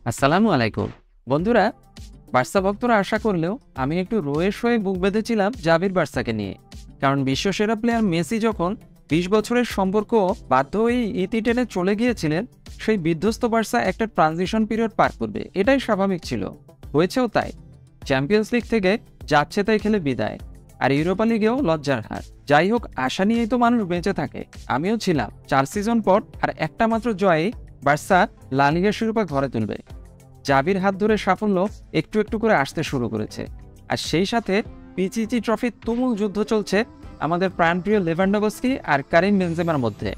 আসসালামু আলাইকুম বন্ধুরা, বার্সা ভক্তরা আশা করলেও আমি একটু রোয়েশ হয়ে বুক বেঁধেছিলাম জাভির বার্সাকে নিয়ে। কারণ বিশ্বসেরা প্লেয়ার মেসি যখন 20 বছরের সম্পর্ক বাধ্য হয়ে ইতি টেনে চলে গিয়েছিলেন, সেই বিধ্বস্ত বার্সা একটা ট্রানজিশন পিরিয়ড পার করবে, এটাই স্বাভাবিক ছিল। হয়েছেও তাই। চ্যাম্পিয়ন্স লিগ থেকে যাচ্ছে তাই খেলে বিদায়, আর ইউরোপা লিগেও লজ্জার হার। যাই হোক, আশা নিয়েই তো মানুষ বেঁচে থাকে, আমিও ছিলাম। 4 সিজন পর আর একটা মাত্র জয়ে বার্সা লা লিগার শিরোপা ঘরে তুলবে। জাভির হাত ধরে সাফল্য একটু একটু করে আসতে শুরু করেছে, আর সেই সাথে পিচিচি ট্রফির তুমুল যুদ্ধ চলছে আমাদের প্রাণপ্রিয় লেভানডোভস্কি আর কারিম বেনজেমার মধ্যে।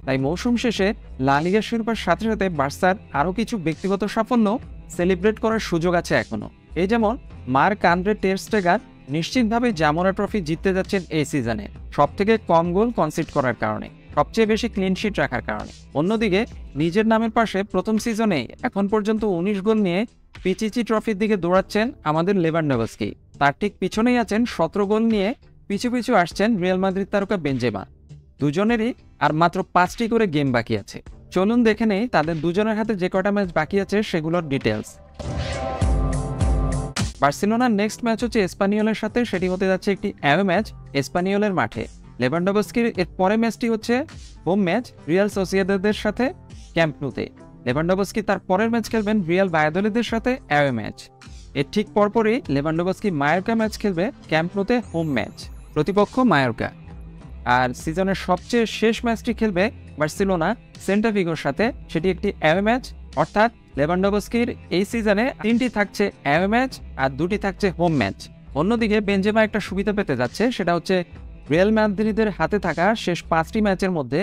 তাই মৌসুম শেষে লা লিগার শিরোপার সাথে সাথে বার্সার আরও কিছু ব্যক্তিগত সাফল্য সেলিব্রেট করার সুযোগ আছে এখনও। এই যেমন মার্ক আন্দ্রে টের স্টেগার নিশ্চিতভাবে জামোরা ট্রফি জিততে যাচ্ছেন এই সিজনে, সবথেকে কম গোল কনসিড করার কারণে, সবচেয়ে বেশি ক্লিন শিট রাখার কারণে। অন্যদিকে নিজের নামের পাশে প্রথম সিজনেই এখন পর্যন্ত 19 গোল নিয়ে পিচিচি ট্রফির দিকে দৌড়াচ্ছেন আমাদের লেভানডোভস্কি। তার ঠিক পিছনেই আছেন 17 গোল নিয়ে পিছু পিছু আসছেন রিয়াল মাদ্রিদ তারকা বেনজেমা। দুজনেরই আর মাত্র 5টি করে গেম বাকি আছে। চলুন দেখে নেই তাদের দুজনের হাতে যে কটা ম্যাচ বাকি আছে সেগুলোর ডিটেলস। বার্সেলোনার নেক্সট ম্যাচ হচ্ছে এসপানিওলের সাথে, সেটি হতে যাচ্ছে একটি অ্যাওয়ে ম্যাচ এসপানিওলের মাঠে। লেভানডোভস্কির এর পরের ম্যাচটি হচ্ছে হোম ম্যাচ রিয়াল সোসিয়েদাদের সাথে ক্যাম্প নুতে। লেভানডোভস্কি তার পরের ম্যাচ খেলবেন রিয়াল ভায়াদোলিদের সাথে অ্যাওয়ে ম্যাচ। এর ঠিক পরপরই লেভানডোভস্কি মায়োর্কা ম্যাচ খেলবে ক্যাম্প নুতে হোম ম্যাচ, প্রতিপক্ষ মায়োর্কা। আর সিজনের সবচেয়ে শেষ ম্যাচটি খেলবে বার্সেলোনা সেল্টা ভিগোর সাথে, সেটি একটি অ্যাওয়ে ম্যাচ। অর্থাৎ লেভানডোভস্কির এই সিজনে 3টি থাকছে অ্যাওয়ে ম্যাচ আর 2টি থাকছে হোম ম্যাচ। অন্যদিকে বেনজেমা একটা সুবিধা পেতে যাচ্ছে, সেটা হচ্ছে রিয়াল মাদ্রিদের হাতে থাকা শেষ 5টি ম্যাচের মধ্যে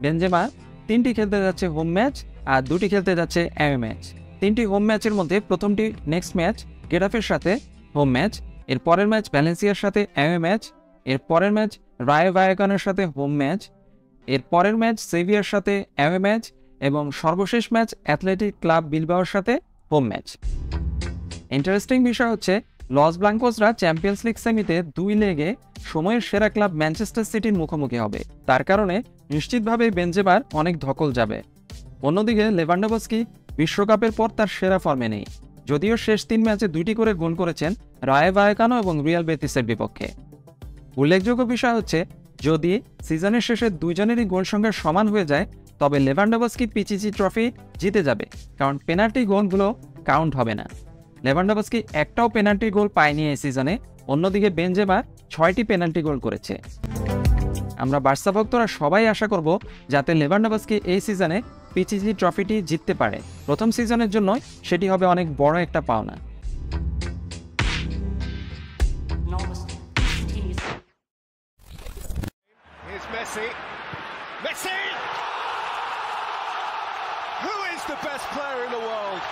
বেনজেমা 3টি খেলতে যাচ্ছে হোম ম্যাচ আর 2টি খেলতে যাচ্ছে অ্যাওয়ে ম্যাচ। 3টি হোম ম্যাচের মধ্যে প্রথমটি নেক্সট ম্যাচ গেটাফের সাথে হোম ম্যাচ, এর পরের ম্যাচ ভ্যালেন্সিয়ার সাথে অ্যাওয়ে ম্যাচ, এর পরের ম্যাচ রায়ো ভায়াকানোর সাথে হোম ম্যাচ, এর পরের ম্যাচ সেভিয়ার সাথে অ্যাওয়ে ম্যাচ এবং সর্বশেষ ম্যাচ অ্যাথলেটিক ক্লাব বিলবাওর সাথে হোম ম্যাচ। ইন্টারেস্টিং বিষয় হচ্ছে লস ব্লাঙ্কোসরা চ্যাম্পিয়ন্স লিগ সেমিতে 2 লেগে সময়ের সেরা ক্লাব ম্যানচেস্টার সিটির মুখোমুখি হবে। তার কারণে নিশ্চিতভাবে বেনজেমার অনেক ধকল যাবে। অন্যদিকে লেভানডোভস্কি বিশ্বকাপের পর তার সেরা ফর্মে নেই, যদিও শেষ 3 ম্যাচে 2টি করে গোল করেছেন রায়ো ভায়াকানো এবং রিয়াল বেতিসের বিপক্ষে। উল্লেখযোগ্য বিষয় হচ্ছে যদি সিজনের শেষে দুজনেরই গোল সংখ্যা সমান হয়ে যায়, তবে লেভানডোভস্কি পিচিচি ট্রফি জিতে যাবে, কারণ পেনাল্টি গোলগুলো কাউন্ট হবে না। লেভানডোভস্কি একটাও পেনাল্টি গোল পায়নি এই সিজনে, অন্যদিকে বেনজেমা 6টি পেনাল্টি গোল করেছে। আমরা বার্সা ভক্তরা সবাই আশা করব যাতে লেভানডোভস্কি এই সিজনে পিচিচি ট্রফিটি জিততে পারে। প্রথম সিজনের জন্য সেটি হবে অনেক বড় একটা পাওনা। Messi! Who is the best player in the world?